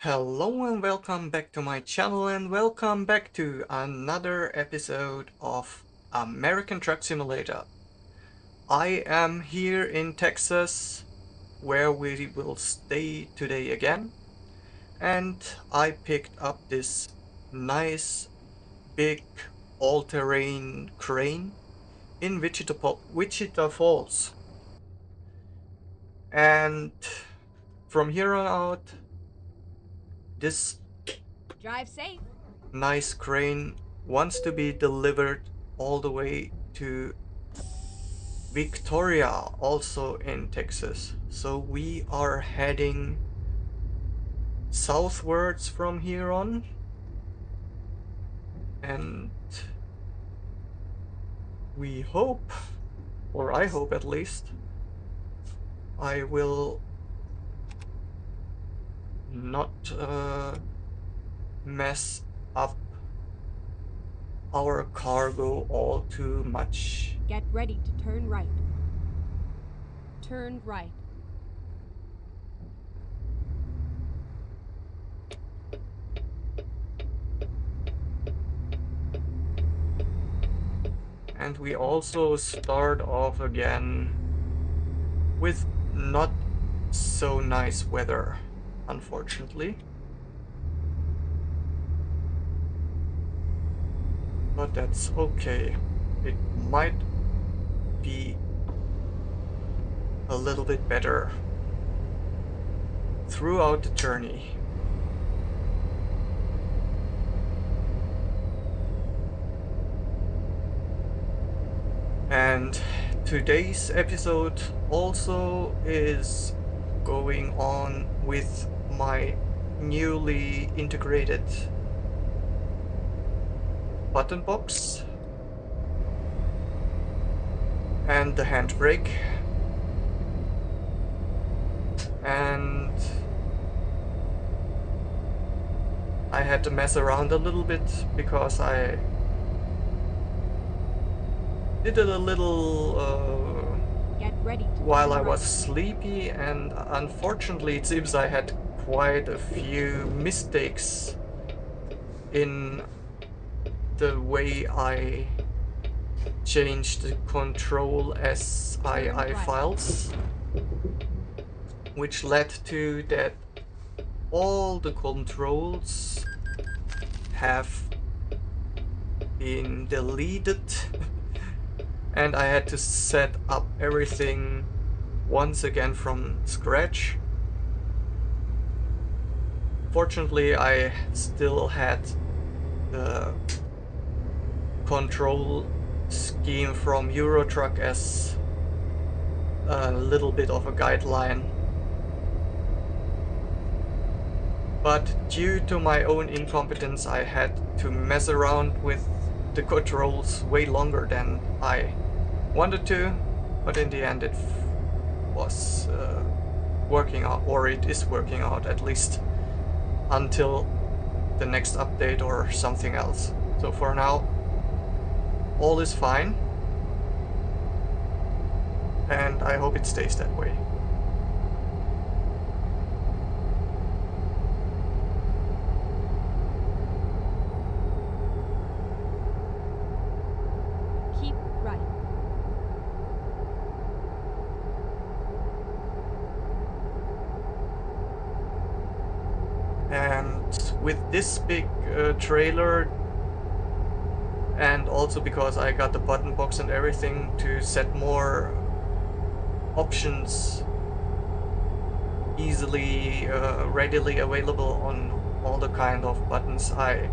Hello and welcome back to my channel and welcome back to another episode of American Truck Simulator. I am here in Texas where we will stay today again, and I picked up this nice big all-terrain Craen in Wichita Falls. And from here on out, this Drive safe. nice Craen wants to be delivered all the way to Victoria, also in Texas. So we are heading southwards from here on, and we hope, or I hope at least, I will not mess up our cargo all too much. Get ready to turn right. Turn right. And we also start off again with not so nice weather, unfortunately. But that's okay. It might be a little bit better throughout the journey. And today's episode also is going on with my newly integrated button box and the handbrake, and I had to mess around a little bit because I did it a little Get ready to while turn I was right. sleepy, and unfortunately it seems I had quite a few mistakes in the way I changed the control SII files, which led to that all the controls have been deleted and I had to set up everything once again from scratch. Fortunately, I still had the control scheme from Eurotruck as a little bit of a guideline. But due to my own incompetence, I had to mess around with the controls way longer than I wanted to, but in the end it was working out, or it is working out at least until the next update or something else. So for now, all is fine, and I hope it stays that way. Keep right. And with this big trailer, and also because I got the button box and everything to set more options easily, readily available on all the kind of buttons, I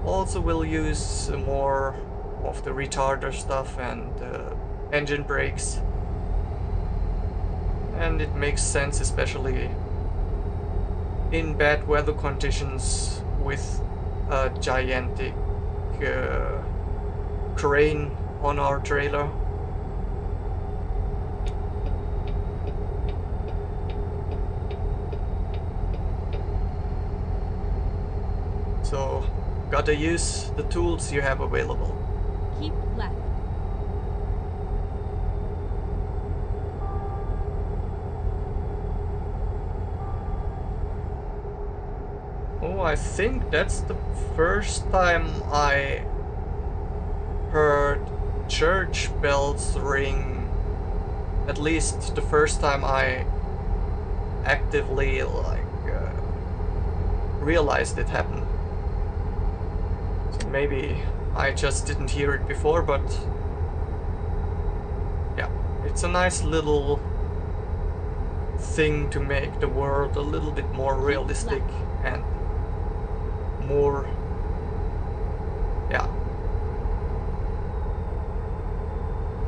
also will use more of the retarder stuff and engine brakes. And it makes sense, especially in bad weather conditions with a gigantic Craen on our trailer. So gotta use the tools you have available. Keep left. Oh, I think that's the first time I heard church bells ring. At least the first time I actively realized it happened. So maybe I just didn't hear it before, but yeah, it's a nice little thing to make the world a little bit more realistic and more, yeah,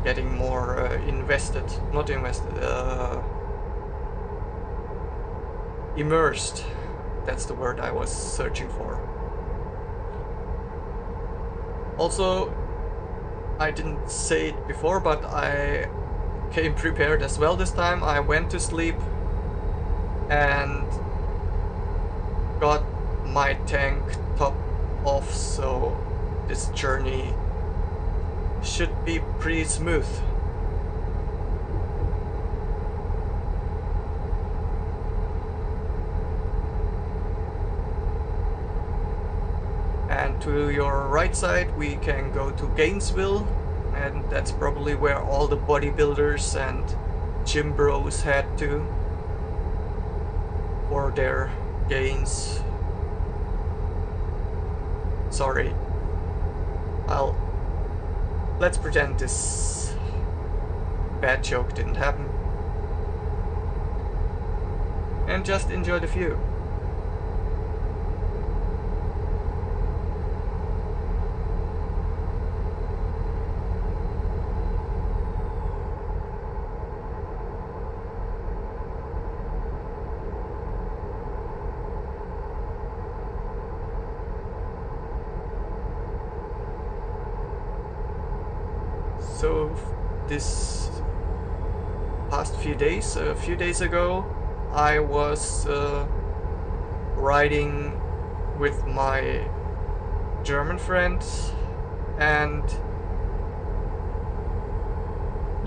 getting more not invested, immersed. That's the word I was searching for. Also, I didn't say it before, but I came prepared as well this time. I went to sleep and got my tank top off, so this journey should be pretty smooth. And to your right side we can go to Gainesville, and that's probably where all the bodybuilders and gym bros head to for their gains. Sorry, let's pretend this bad joke didn't happen and just enjoy the view. So this past few days, a few days ago, I was riding with my German friends, and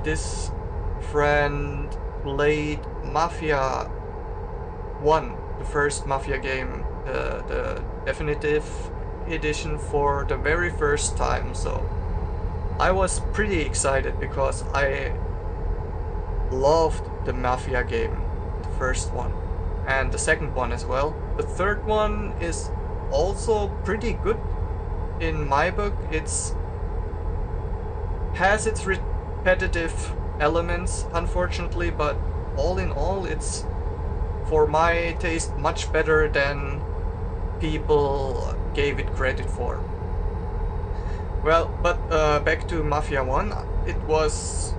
this friend played Mafia 1, the first Mafia game, the definitive edition, for the very first time. So I was pretty excited because I loved the Mafia game, the first one, and the second one as well. The third one is also pretty good in my book. It's has its repetitive elements, unfortunately, but all in all, it's, for my taste, much better than people gave it credit for. Well, but back to Mafia 1, it was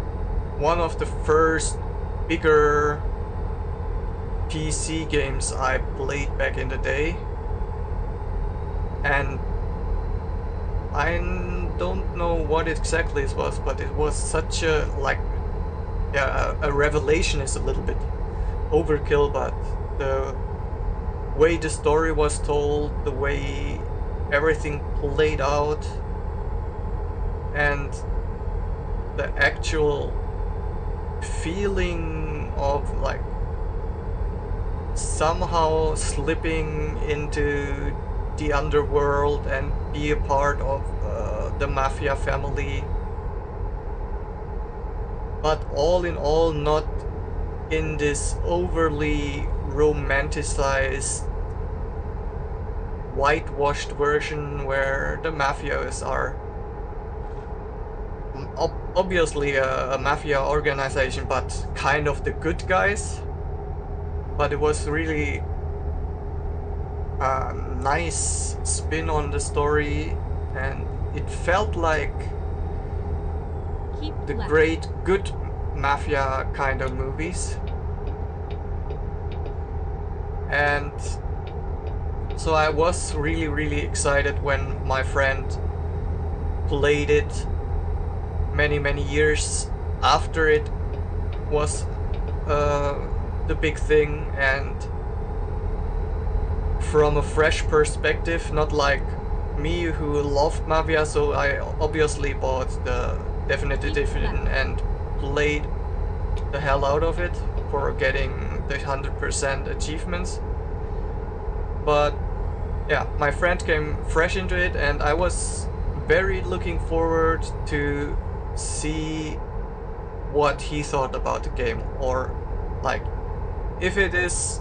one of the first bigger PC games I played back in the day, and I don't know what exactly it was, but it was such a, like, yeah, a revelation is a little bit overkill, but the way the story was told, the way everything played out, and the actual feeling of like somehow slipping into the underworld and be a part of the Mafia family, but all in all not in this overly romanticized, whitewashed version where the mafias are obviously a mafia organization, but kind of the good guys. But it was really a nice spin on the story, and it felt like the great good mafia kind of movies. And so I was really excited when my friend played it many years after it was the big thing, and from a fresh perspective, not like me who loved Mafia, so I obviously bought the definitive edition and played the hell out of it for getting the 100% achievements. But yeah, my friend came fresh into it, and I was very looking forward to see what he thought about the game, or like if it is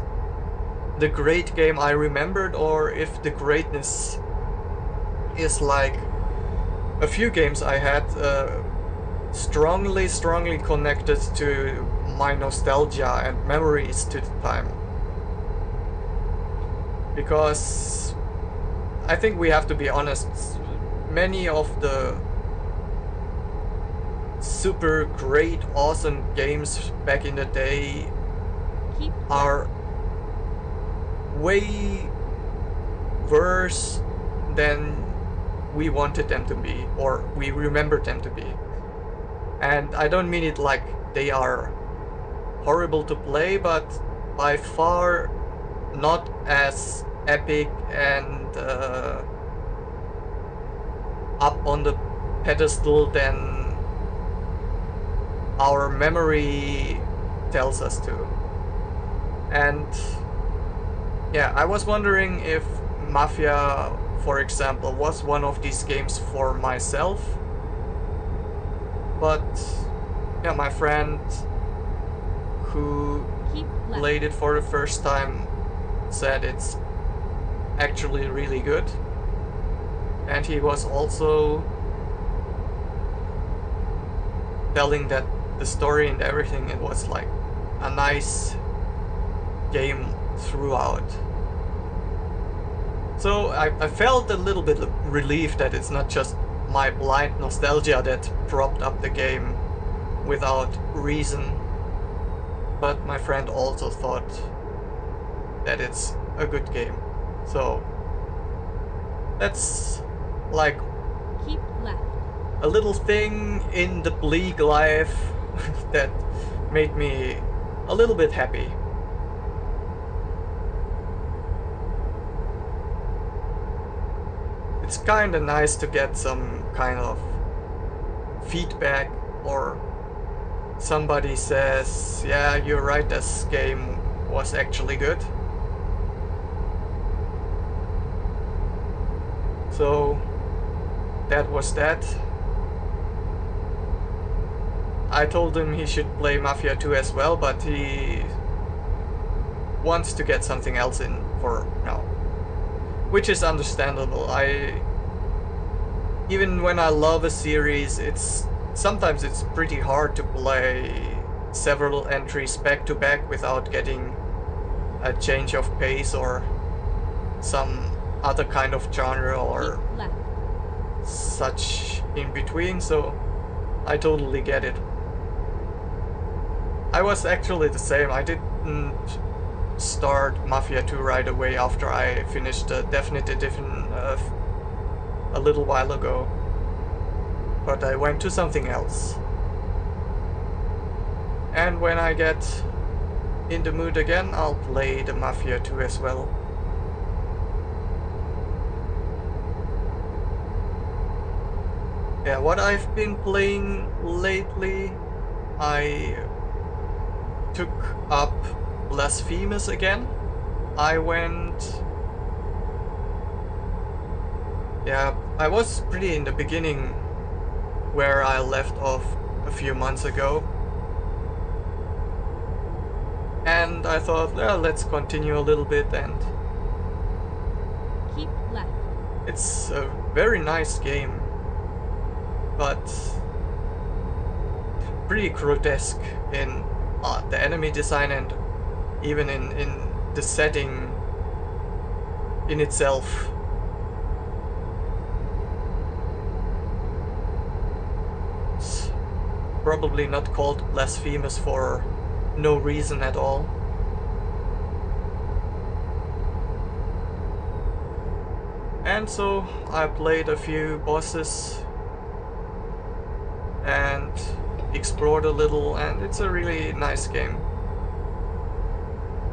the great game I remembered, or if the greatness is like a few games I had strongly connected to my nostalgia and memories to the time. Because I think we have to be honest, many of the super great, awesome games back in the day are way worse than we wanted them to be, or we remembered them to be. And I don't mean it like they are horrible to play, but by far not as epic and up on the pedestal than our memory tells us to. And yeah, I was wondering if Mafia, for example, was one of these games for myself. But yeah, my friend who played it for the first time said it's actually really good. And he was also telling that the story and everything, it was like a nice game throughout. So I felt a little bit relieved that it's not just my blind nostalgia that propped up the game without reason, but my friend also thought that it's a good game. So that's like keep left. A little thing in the bleak life that made me a little bit happy. It's kinda nice to get some kind of feedback, or somebody says, yeah, you're right, this game was actually good. So that was that. I told him he should play Mafia 2 as well, but he wants to get something else in for now, which is understandable. Even when I love a series, sometimes it's pretty hard to play several entries back to back without getting a change of pace or some other kind of genre or such in between, so I totally get it. I was actually the same. I didn't start Mafia 2 right away after I finished the Definite Edition a little while ago, but I went to something else. And when I get in the mood again, I'll play the Mafia 2 as well. Yeah, what I've been playing lately, I took up Blasphemous again. I was pretty in the beginning where I left off a few months ago. And I thought, well, let's continue a little bit, and keep left. It's a very nice game, but pretty grotesque in the enemy design and even in the setting in itself. It's probably not called Blasphemous for no reason at all. And so I played a few bosses and explored a little, and it's a really nice game.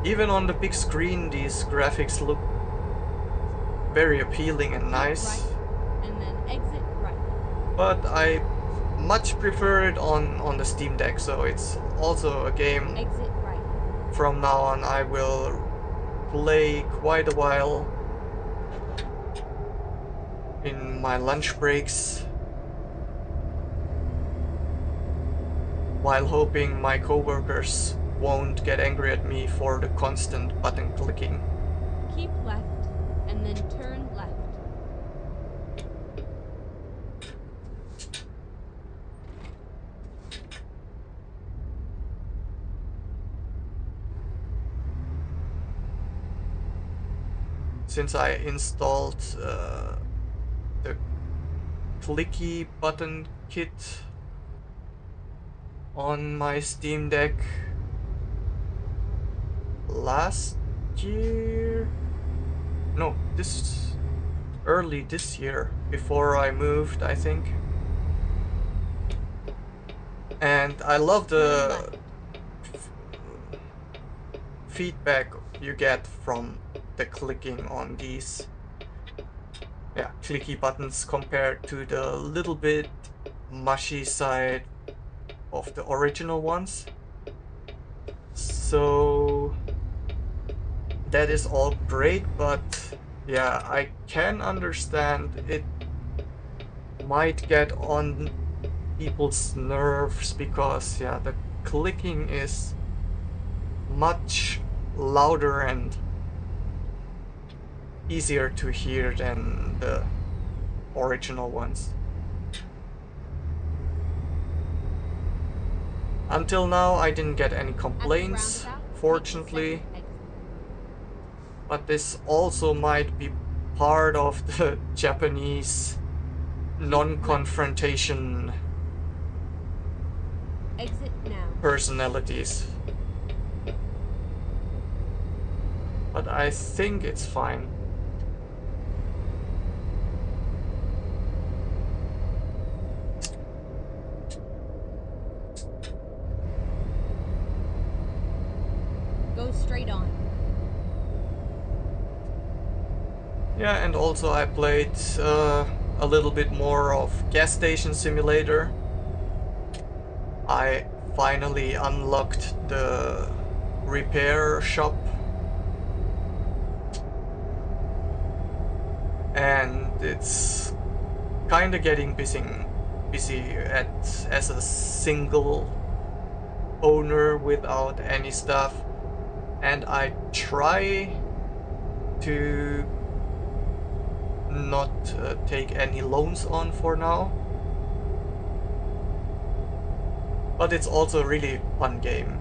Even on the big screen, these graphics look very appealing and nice. Right, and then exit right. But I much prefer it on the Steam Deck, so it's also a game Exit right. from now on I will play quite a while in my lunch breaks, while hoping my coworkers won't get angry at me for the constant button clicking. Keep left, and then turn left. Since I installed the clicky button kit on my Steam Deck last year, no, early this year, before I moved, I think. And I love the feedback you get from the clicking on these clicky buttons compared to the little bit mushy side of the original ones. So that is all great, but yeah, I can understand it might get on people's nerves because the clicking is much louder and easier to hear than the original ones. Until now I didn't get any complaints, fortunately, but this also might be part of the Japanese non-confrontation Exit now. Personalities. But I think it's fine. Go straight on. Yeah, and also I played a little bit more of Gas Station Simulator. I finally unlocked the repair shop, and it's kinda getting busy as a single owner without any stuff, and I try to not take any loans on for now. But it's also a really fun game.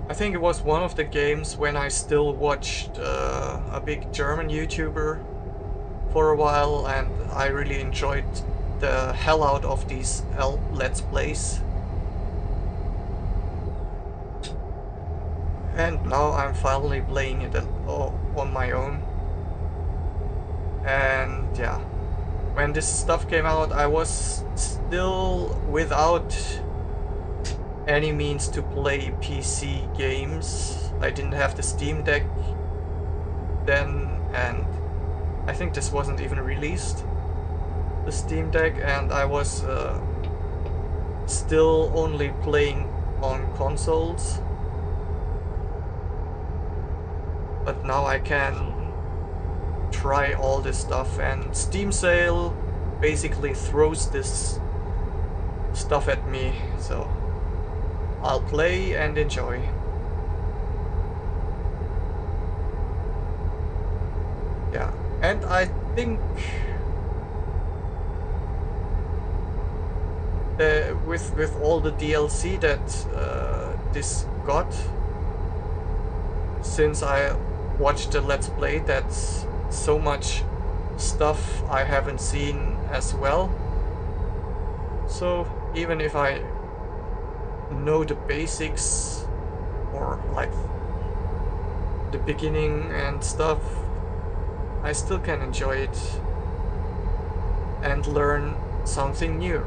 I think it was one of the games when I still watched a big German YouTuber for a while, and I really enjoyed the hell out of these Let's Plays. And now I'm finally playing it on my own. And yeah, when this stuff came out, I was still without any means to play PC games. I didn't have the Steam Deck then, and I think this wasn't even released, the Steam Deck, and I was still only playing on consoles. But now I can try all this stuff, and Steam Sale basically throws this stuff at me, so I'll play and enjoy. Yeah, and I think with all the DLC that this got, since I watched the Let's Play, that's so much stuff I haven't seen as well. So even if I know the basics, or like the beginning and stuff, I still can enjoy it and learn something new.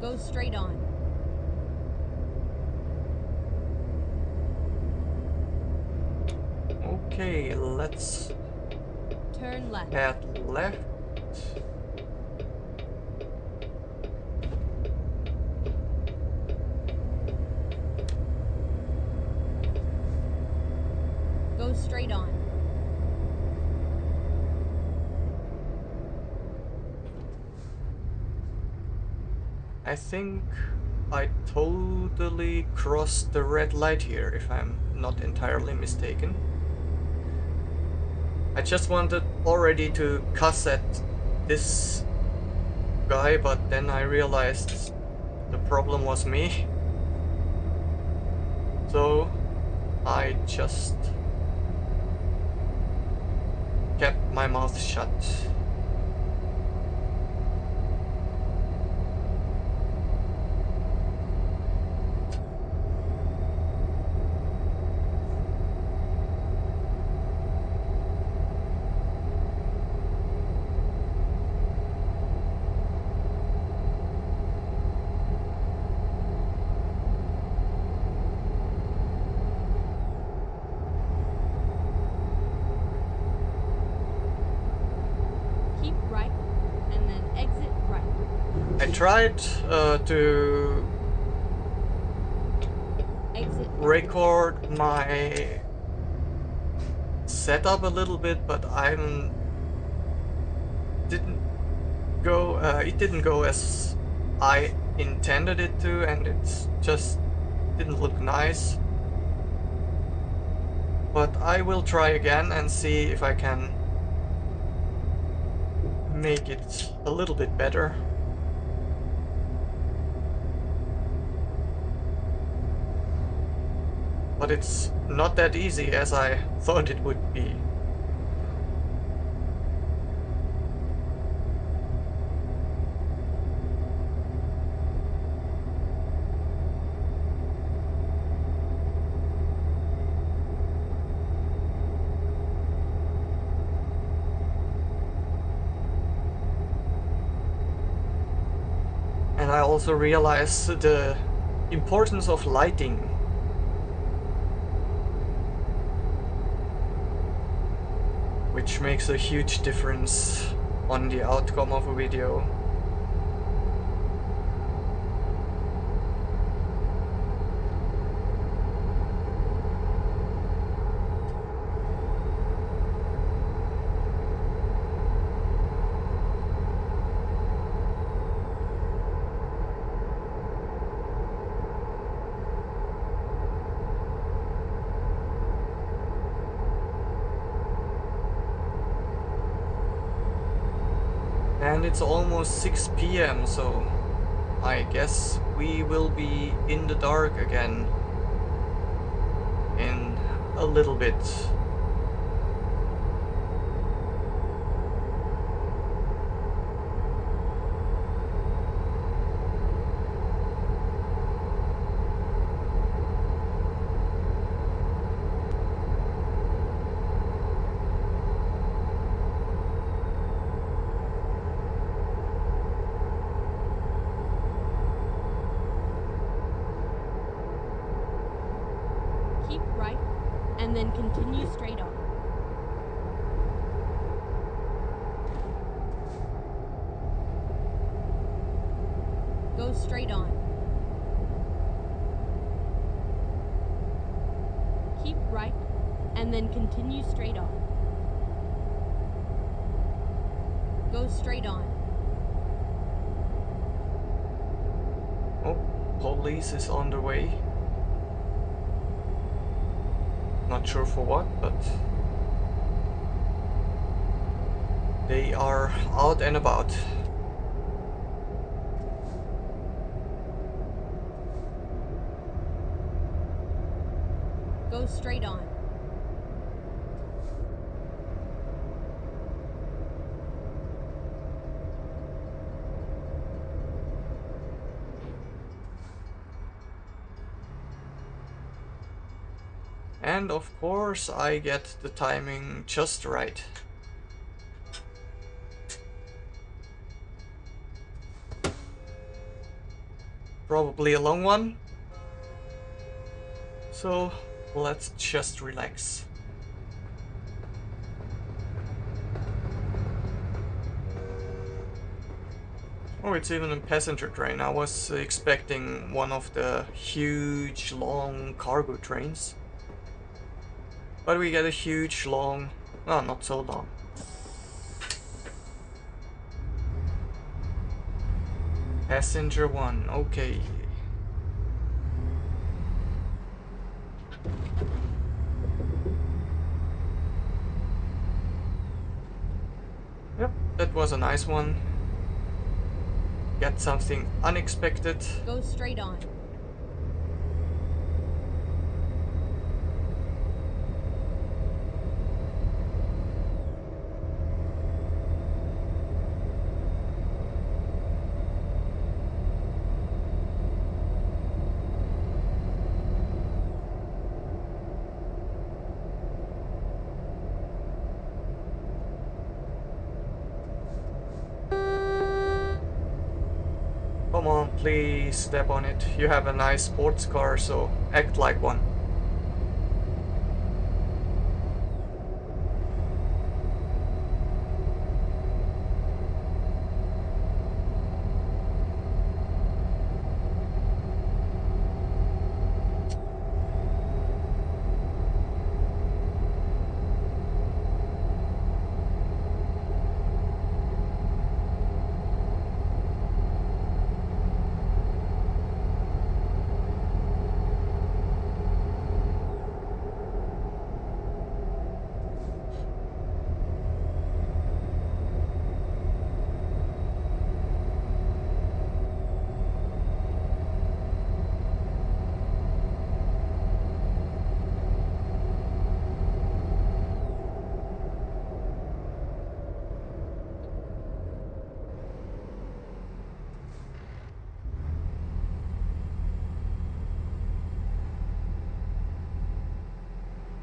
Go straight on. Okay, let's Turn left. head left. Go straight on. I think I totally crossed the red light here, if I'm not entirely mistaken. I just wanted already to cuss at this guy, but then I realized the problem was me. So I just kept my mouth shut. Keep right, and then exit right. I tried to Exit right. record my setup a little bit, but it didn't go as I intended it to, and it just didn't look nice. But I will try again and see if I can make it a little bit better. But it's not that easy as I thought it would be. And I also realized the importance of lighting. Which makes a huge difference on the outcome of a video. And it's almost 6 p.m, so I guess we will be in the dark again in a little bit. Keep right, and then continue straight on. Go straight on. Keep right, and then continue straight on. Go straight on. Oh, police is on the way. Not sure for what, but they are out and about. Go straight on. And of course I get the timing just right. Probably a long one. So let's just relax. Oh, it's even a passenger train. I was expecting one of the huge, long cargo trains. But we get a huge, long... Oh, not so long. Passenger one, okay. Yep, that was a nice one. Get something unexpected. Go straight on. Come on, please step on it. You have a nice sports car, so act like one.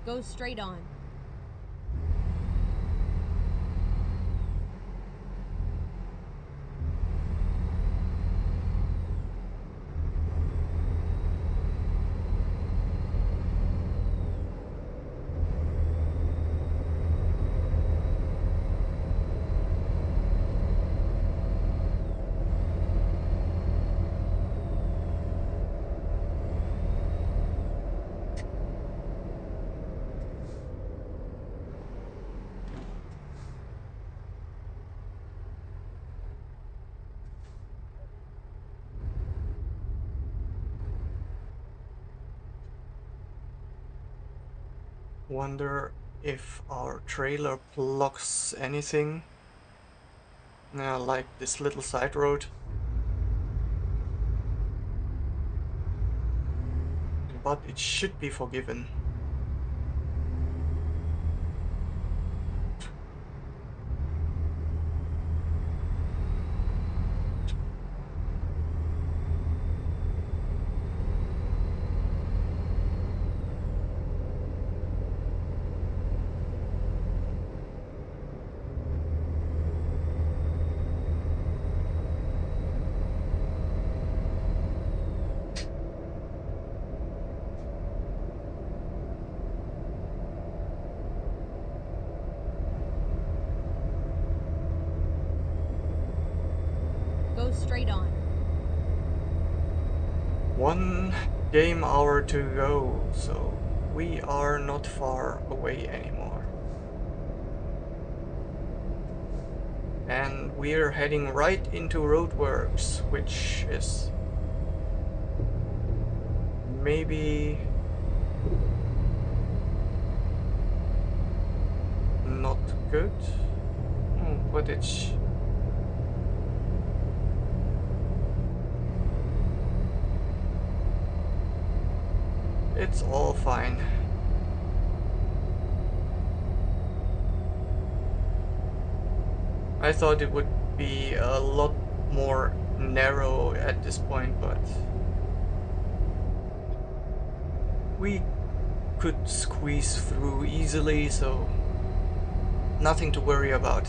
Go straight on. Wonder if our trailer blocks anything. Like this little side road. But it should be forgiven. Go straight on. 1 game hour to go, so we are not far away anymore. And we're heading right into roadworks, which is maybe not good. But it's all fine. I thought it would be a lot more narrow at this point, but we could squeeze through easily, so nothing to worry about.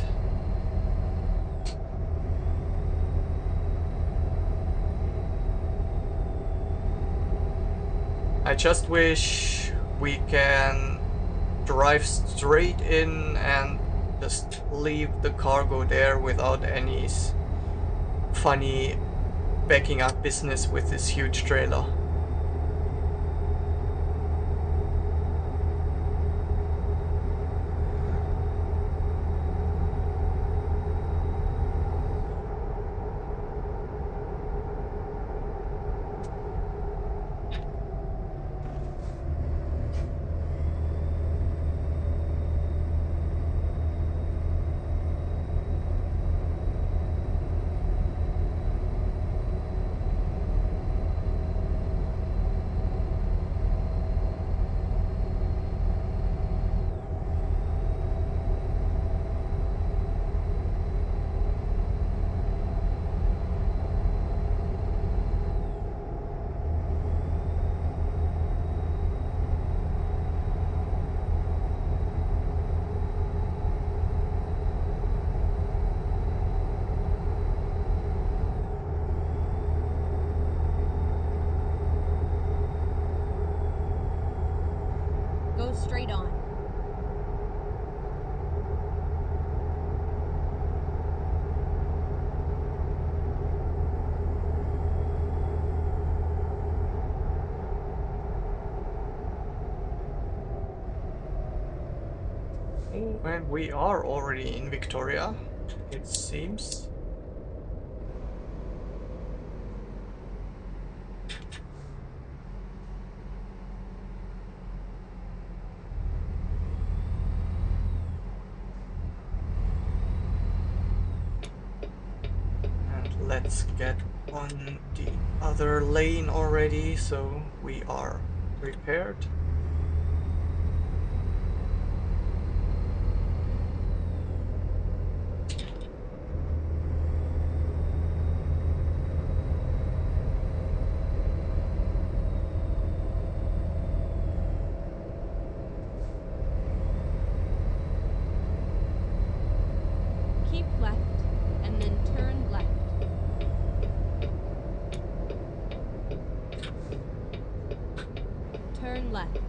I just wish we can drive straight in and just leave the cargo there without any funny backing up business with this huge trailer. Go straight on. And we are already in Victoria, it seems. And let's get on the other lane already, so we are prepared. Keep left and then turn left. Turn left.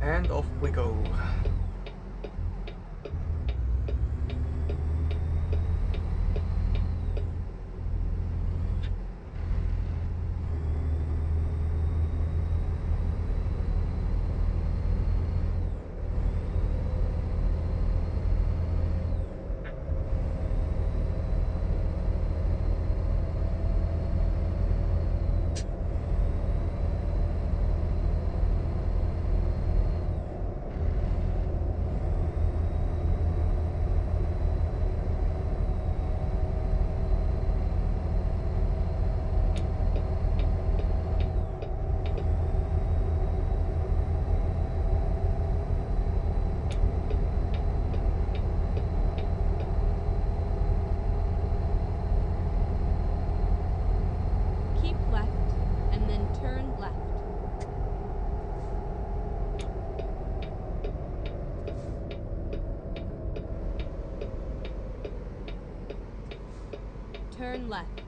And off we go. Keep left and then turn left. Turn left.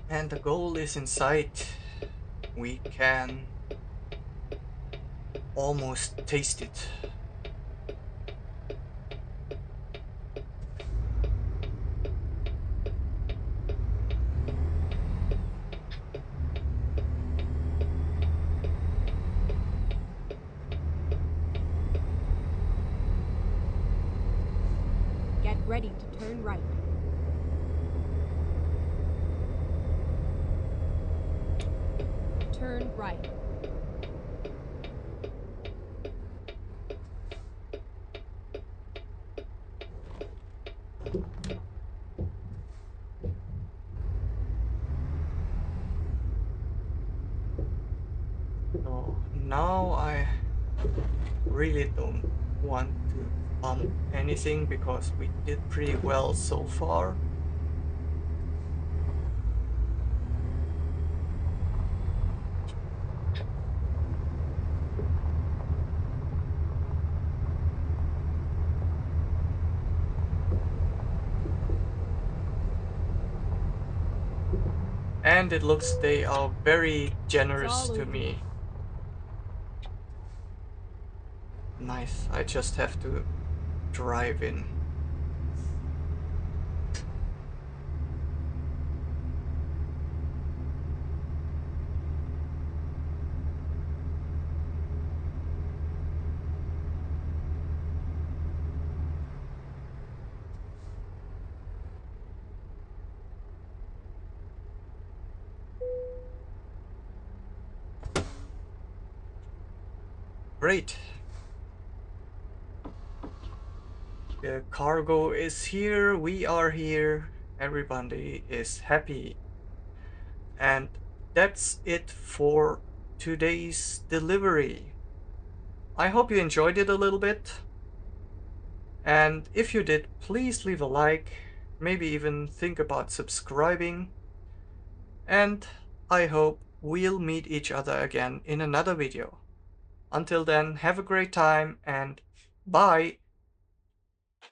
And the goal is in sight. We can almost taste it. Ready to turn right. Turn right. So now I really don't want to bump anything because we did pretty well so far. And it looks they are very generous to me. Nice, I just have to drive in. Great. The cargo is here, we are here, everybody is happy. And that's it for today's delivery. I hope you enjoyed it a little bit. And if you did, please leave a like, maybe even think about subscribing. And I hope we'll meet each other again in another video. Until then, have a great time and bye!